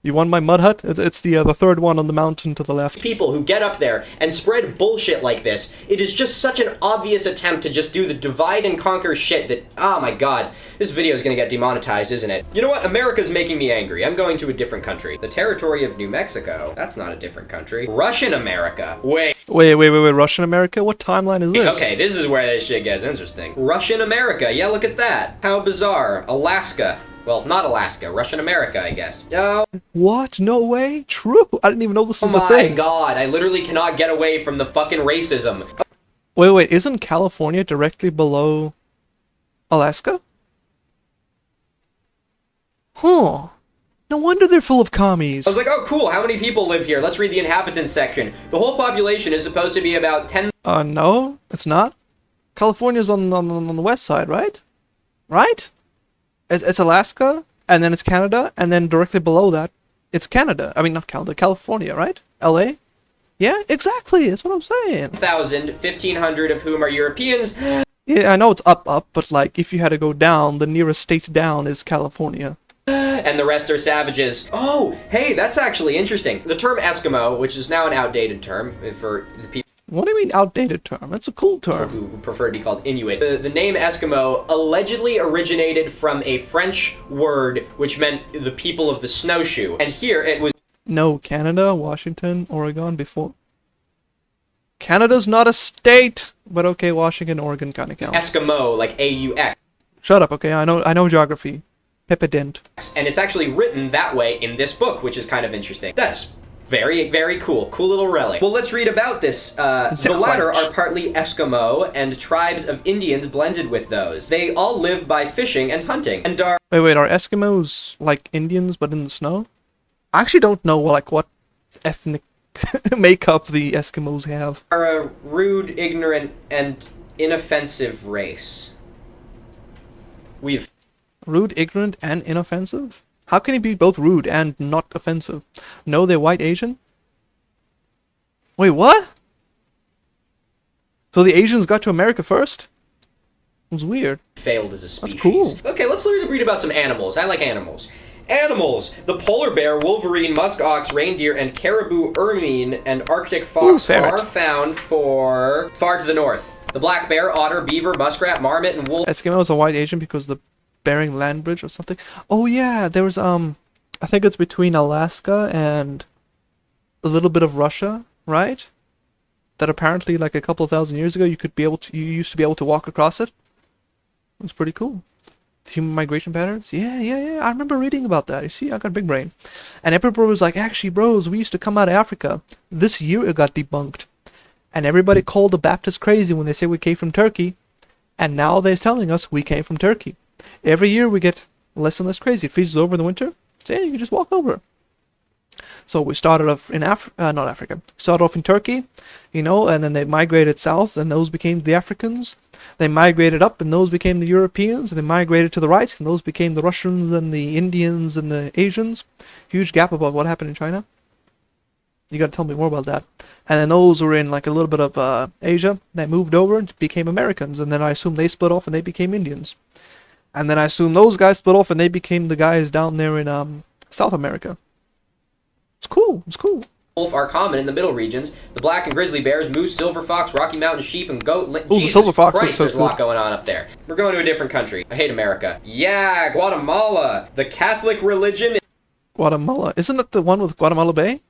You want my mud hut? It's the third one on the mountain to the left. people who get up there and spread bullshit like this, it is just such an obvious attempt to just do the divide and conquer shit that, oh my god, this video is gonna get demonetized, isn't it? You know what? America's making me angry. I'm going to a different country. The territory of New Mexico. That's not a different country. Russian America. Wait. Wait, Russian America? What timeline is this? Okay, this is where this shit gets interesting. Russian America. Yeah, look at that. How bizarre. Alaska. Well, not Alaska. Russian America, I guess. Oh. What? No way? True. I didn't even know this was Oh a my thing. god, I literally cannot get away from the fucking racism. Wait, isn't California directly below Alaska? Huh. No wonder they're full of commies. I was like, oh cool, how many people live here? Let's read the inhabitants section. The whole population is supposed to be about 10... No, it's not. California's on the west side, right? Right? It's Alaska, and then it's Canada, and then directly below that, it's Canada. I mean, not Canada, California, right? LA? Yeah, exactly. That's what I'm saying. 1,500 of whom are Europeans. Yeah, I know it's up, but like, if you had to go down, the nearest state down is California. and the rest are savages. Oh, hey, that's actually interesting. The term Eskimo, which is now an outdated term for the people What do you mean outdated term? That's a cool term. who prefer to be called Inuit. The name Eskimo allegedly originated from a French word which meant the people of the snowshoe. And here it was... No, Canada, Washington, Oregon before. Canada's not a state, but okay, Washington, Oregon kind of counts. Eskimo, like A-U-X. Shut up, okay? I know geography. Pipidint. And it's actually written that way in this book, which is kind of interesting. That's very, very cool. Cool little relic. Well, let's read about this. The latter are partly Eskimo and tribes of Indians blended with those. They all live by fishing and hunting and are... Wait, are Eskimos like Indians but in the snow? I actually don't know like what ethnic makeup the Eskimos have. Are a rude, ignorant, and inoffensive race. We've... Rude, ignorant, and inoffensive? How can he be both rude and not offensive? No, they're white Asian? Wait, what? So the Asians got to America first? It was weird. failed as a species. That's cool. Okay, let's read about some animals. I like animals. Animals! The polar bear, wolverine, musk ox, reindeer, and caribou, ermine, and arctic fox are found far to the north. The black bear, otter, beaver, muskrat, marmot, and wolf... Eskimos are white Asian because the Bering Land Bridge or something. Oh yeah, there was I think it's between Alaska and a little bit of Russia, right? That apparently like a couple of thousand years ago you used to be able to walk across it. It was pretty cool. The human migration patterns? Yeah. I remember reading about that. You see, I got a big brain. And everybody was like, actually bros, we used to come out of Africa. This year it got debunked. And everybody called the Baptists crazy when they say we came from Turkey. And now they're telling us we came from Turkey. Every year we get less and less crazy. It freezes over in the winter. So yeah, you can just walk over. So we started off in not Africa. Started off in Turkey, you know, and then they migrated south, and those became the Africans. They migrated up, and those became the Europeans. And they migrated to the right, and those became the Russians and the Indians and the Asians. Huge gap above what happened in China. You gotta tell me more about that. And then those were in like a little bit of Asia. They moved over and became Americans, and then I assume they split off and they became Indians. And then I assume those guys split off and they became the guys down there in South America. It's cool. Wolf are common in the middle regions. The black and grizzly bears, moose, silver fox, Rocky Mountain sheep, and goat. Ooh, Jesus the silver fox Christ, looks so there's a lot going on up there. We're going to a different country. I hate America. Yeah, Guatemala. The Catholic religion Guatemala. Isn't that the one with Guatemala Bay?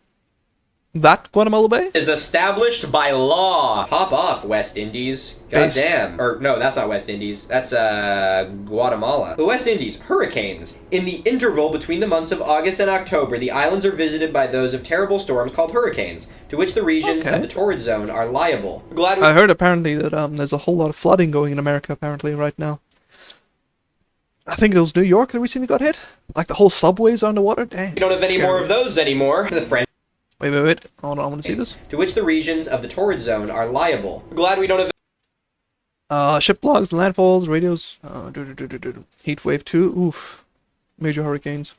That Guatemala Bay? is established by law. Hop off, West Indies. Goddamn. Or, no, that's not West Indies. That's, Guatemala. The West Indies. Hurricanes. In the interval between the months of August and October, the islands are visited by those of terrible storms called hurricanes, to which the regions of the torrid zone are liable. I heard apparently that there's a whole lot of flooding going in America apparently right now. I think it was New York that recently got hit. Like the whole subways are underwater. Dang. We don't have any more of those anymore. The French... Wait. Hold on, I want to see this. To which the regions of the torrid zone are liable. Glad we don't have... Ship logs, landfalls, radios, heat wave 2, oof. Major hurricanes.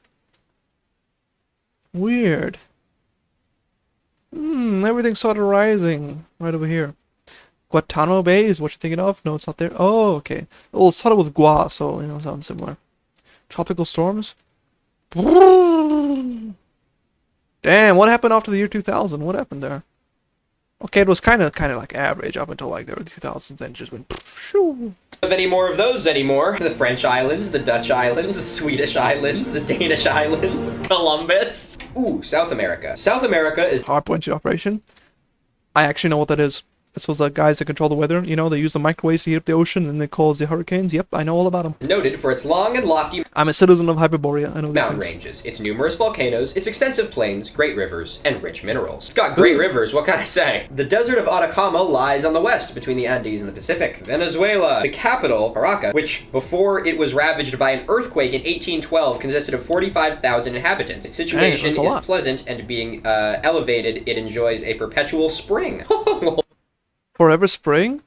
Weird. Everything started rising right over here. Guantanamo Bay is what you're thinking of? No, it's not there. Oh, okay. Well, it started with Gua, so, you know, it sounds similar. Tropical storms? Damn, what happened after the year 2000? What happened there? Okay, it was kind of like average up until like the early 2000s, then it just went shoo. Have any more of those anymore. The French islands, the Dutch islands, the Swedish islands, the Danish islands, Columbus. Ooh, South America. South America is... Hard point operation. I actually know what that is. This was the guys that control the weather. You know, they use the microwaves to heat up the ocean and they cause the hurricanes. Yep, I know all about them. Noted for its long and lofty... I'm a citizen of Hyperborea. I know these mountain things. ranges, its numerous volcanoes, its extensive plains, great rivers, and rich minerals. It's got great rivers, what can I say? The desert of Atacama lies on the west between the Andes and the Pacific. Venezuela, the capital, Caracas, which before it was ravaged by an earthquake in 1812 consisted of 45,000 inhabitants. Its situation is pleasant and being elevated, it enjoys a perpetual spring. Forever spring?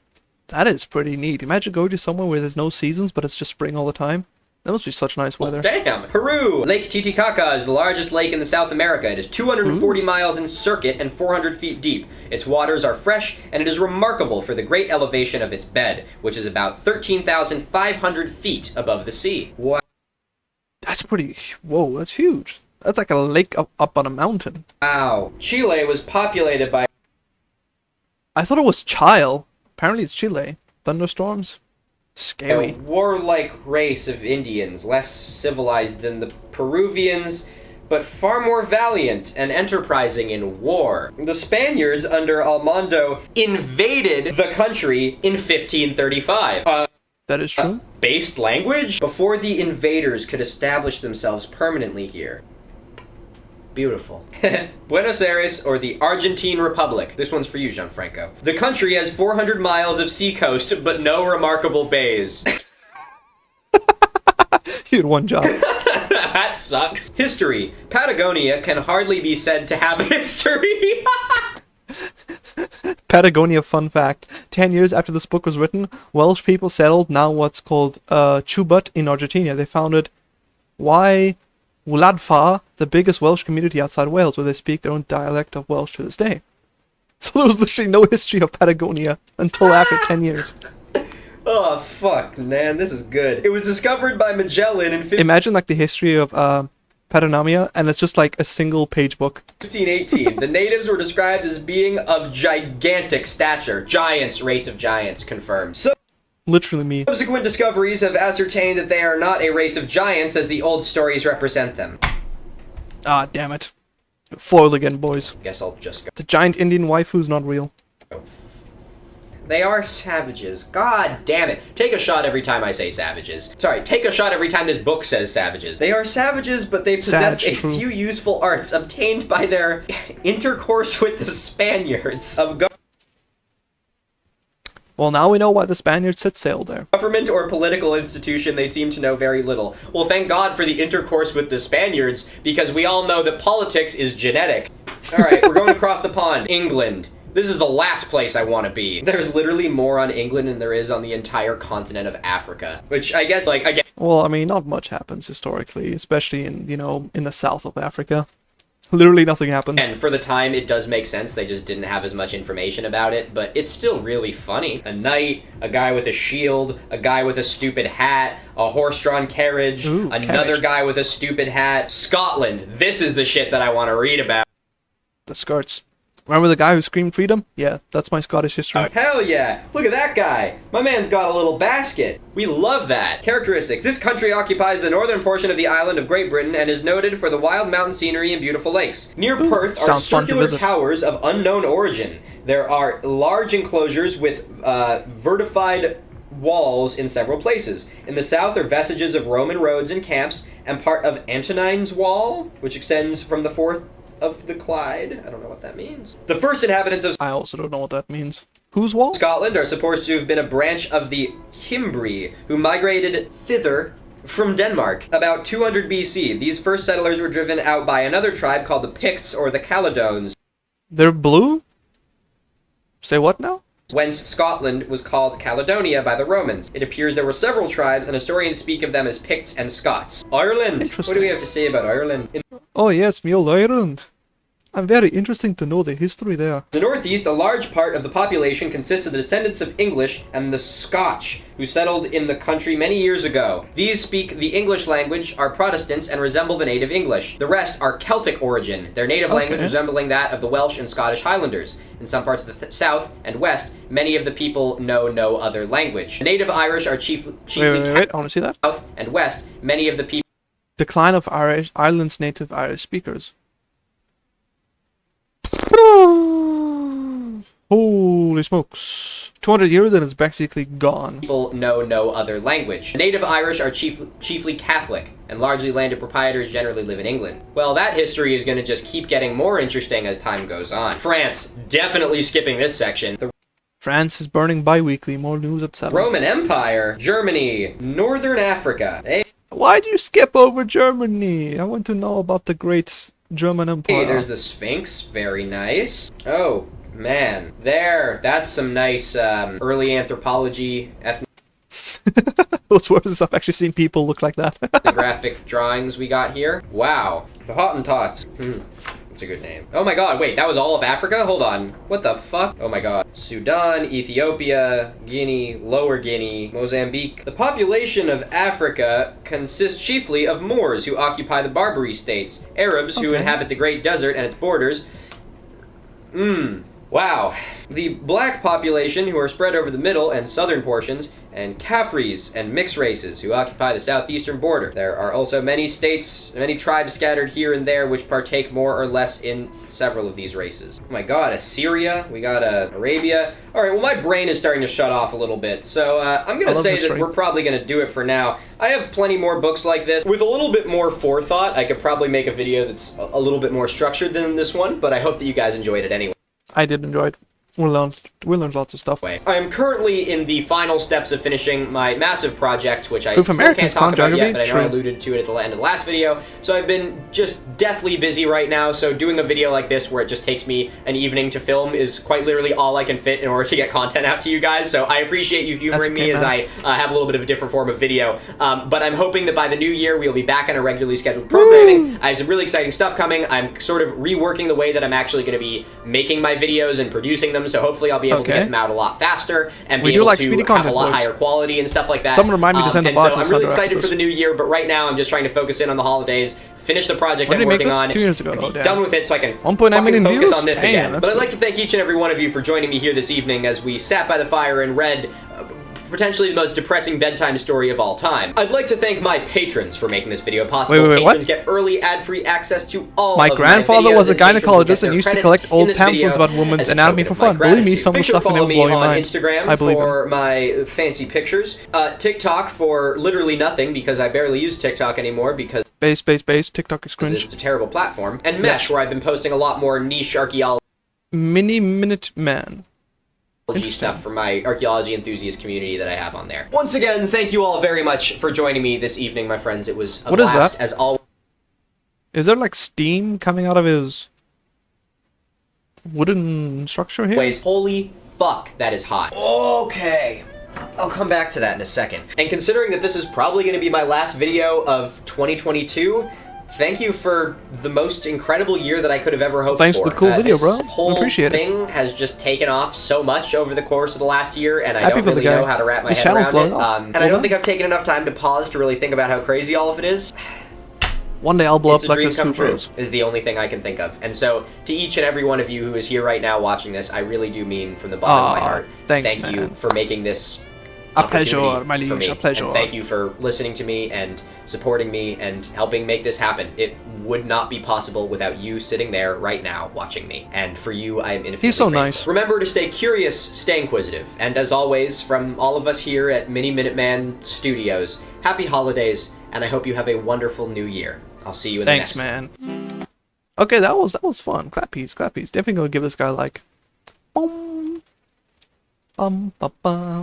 That is pretty neat. Imagine going to somewhere where there's no seasons, but it's just spring all the time. That must be such nice weather. Damn! Peru! Lake Titicaca is the largest lake in South America. It is 240 miles in circuit and 400 feet deep. Its waters are fresh, and it is remarkable for the great elevation of its bed, which is about 13,500 feet above the sea. Wow. That's pretty... Whoa, that's huge. That's like a lake up on a mountain. Wow. Chile was populated by... I thought it was Chile. Apparently it's Chile. Thunderstorms? a Scary. warlike race of Indians, less civilized than the Peruvians, but far more valiant and enterprising in war. The Spaniards under Almondo invaded the country in 1535. That is true. Based language? Before the invaders could establish themselves permanently here. Beautiful. Buenos Aires, or the Argentine Republic. This one's for you, Gianfranco. The country has 400 miles of seacoast, but no remarkable bays. You had one job. That sucks. History. Patagonia can hardly be said to have a history. Patagonia fun fact. 10 years after this book was written, Welsh people settled now what's called Chubut in Argentina. They founded Wladfa, the biggest Welsh community outside Wales, where they speak their own dialect of Welsh to this day. So there was literally no history of Patagonia until after 10 years. Oh, fuck, man, this is good. It was discovered by Magellan in Imagine like the history of Patagonia, and it's just like a single page book. 1518. The natives were described as being of gigantic stature. Giants, race of giants, confirmed. So Literally me. subsequent discoveries have ascertained that they are not a race of giants as the old stories represent them. Ah, damn it. Foiled again, boys. Guess I'll just go. The giant Indian waifu's not real. They are savages. God damn it. Take a shot every time I say savages. Sorry, take a shot every time this book says savages. They are savages, but they possess Savage, a true. few useful arts obtained by their intercourse with the Spaniards of Well, now we know why the Spaniards set sail there. government or political institution. They seem to know very little. Well, thank God for the intercourse with the Spaniards, because we all know that politics is genetic. Alright, we're going across the pond. England. This is the last place I want to be. There's literally more on England than there is on the entire continent of Africa. Which I guess, like, again, Well, I mean, not much happens historically, especially in, in the south of Africa. Literally nothing happens. and for the time, it does make sense. They just didn't have as much information about it, but it's still really funny. A knight, a guy with a shield, a guy with a stupid hat, a horse-drawn carriage, Ooh, another carriage. guy with a stupid hat. Scotland. This is the shit that I want to read about. The skirts. Remember the guy who screamed freedom? Yeah, that's my Scottish history. Oh, hell yeah! Look at that guy! My man's got a little basket! We love that! Characteristics. This country occupies the northern portion of the island of Great Britain and is noted for the wild mountain scenery and beautiful lakes. Near Perth are sounds fun to circular visit. towers of unknown origin. There are large enclosures with vertified walls in several places. In the south are vestiges of Roman roads and camps, and part of Antonine's Wall, which extends from the Forth of the Clyde. I don't know what that means. The first inhabitants of I also don't know what that means. Whose wall? Scotland are supposed to have been a branch of the Cimbri, who migrated thither from Denmark about 200 BC. These first settlers were driven out by another tribe called the Picts or the Caledones, They're blue? Say what now? whence Scotland was called Caledonia by the Romans. It appears there were several tribes, and historians speak of them as Picts and Scots. Ireland! What Interesting. do we have to say about Ireland? In Oh yes, me old Ireland. I'm very interesting to know the history there. the northeast, a large part of the population consists of the descendants of English and the Scotch, who settled in the country many years ago. These speak the English language, are Protestants, and resemble the native English. The rest are Celtic origin, their native language Okay. resembling that of the Welsh and Scottish Highlanders. In some parts of the south and west, many of the people know no other language. The native Irish are chiefly Wait, I want to see that. south and west. Many of the people Decline of Ireland's native Irish speakers. Holy smokes. 200 years and it's basically gone. know no other language. The native Irish are chiefly Catholic, and largely landed proprietors generally live in England. Well, that history is going to just keep getting more interesting as time goes on. France, definitely skipping this section. The France is burning bi-weekly. More news at 7. Roman Empire, Germany, Northern Africa. Hey, Why do you skip over Germany? I want to know about the great German Empire. there's the Sphinx. Very nice. Oh, man. That's some nice early anthropology, What's worse is I've actually seen people look like that. ethnographic drawings we got here. Wow. The Hottentots. It's a good name. Oh my god, wait, that was all of Africa? Hold on. What the fuck? Oh my god. Sudan, Ethiopia, Guinea, Lower Guinea, Mozambique. The population of Africa consists chiefly of Moors who occupy the Barbary states, Arabs who inhabit the Great Desert and its borders. Wow. The black population, who are spread over the middle and southern portions, and Caffres and mixed races, who occupy the southeastern border. There are also many states, many tribes scattered here and there, which partake more or less in several of these races. Oh my god, Assyria, we got Arabia. Alright, well my brain is starting to shut off a little bit, so I'm gonna say that we're probably gonna do it for now. I have plenty more books like this. With a little bit more forethought, I could probably make a video that's a little bit more structured than this one, but I hope that you guys enjoyed it anyway. I did enjoy it. We learned lots of stuff. I am currently in the final steps of finishing my massive project, which I Proof still Americans can't talk about yet, but I know I true. alluded to it at the end of the last video. So I've been just deathly busy right now, so doing a video like this where it just takes me an evening to film is quite literally all I can fit in order to get content out to you guys. So I appreciate you humoring me as I have a little bit of a different form of video. But I'm hoping that by the new year, we'll be back on a regularly scheduled programming. I have some really exciting stuff coming. I'm sort of reworking the way that I'm actually going to be making my videos and producing them, so hopefully I'll be able to get them out a lot faster and be able to have a lot higher quality and stuff like that. Someone remind me to send the bot. So I'm really excited for the new year, but right now I'm just trying to focus in on the holidays, finish the project I'm working on, 2 years ago, and be done with it so I can 1.9 million focus views? on this Damn, again. But I'd like to thank each and every one of you for joining me here this evening as we sat by the fire and read potentially the most depressing bedtime story of all time. I'd like to thank my patrons for making this video possible. Wait, patrons get early ad-free access to all my of grandfather my was a videos, and gynecologist and used to collect old pamphlets about women's anatomy for fun. Believe me, some of the stuff in it will blow your mind. Instagram I believe for my fancy pictures. TikTok for literally nothing because I barely use TikTok anymore because base. TikTok is cringe. it's a terrible platform. And Mesh, where I've been posting a lot more niche archaeology. Miniminuteman. Stuff for my archaeology enthusiast community that I have on there. Once again, thank you all very much for joining me this evening, my friends. It was a blast, as always. Is there like steam coming out of his wooden structure here? Holy fuck, that is hot. Okay. I'll come back to that in a second. And considering that this is probably going to be my last video of 2022, thank you for the most incredible year that I could have ever hoped for. Thanks for the cool video, bro. This whole thing has just taken off so much over the course of the last year, and I don't really know how to wrap my head around it. And I don't think I've taken enough time to pause to really think about how crazy all of it is. One day I'll blow up like this Super Bros. Is the only thing I can think of. And so, to each and every one of you who is here right now watching this, I really do mean from the bottom of my heart, thank you for making this a pleasure, my liege, liege, a pleasure. And thank you for listening to me and supporting me and helping make this happen. It would not be possible without you sitting there right now watching me. And for you, I am infinitely He's so grateful. nice. Remember to stay curious, stay inquisitive, and as always, from all of us here at Miniminuteman Studios, happy holidays, and I hope you have a wonderful new year. I'll see you in the next one. Thanks, man. Okay, that was fun. Clappies. Definitely gonna give this guy like, boom, bum, ba, bum.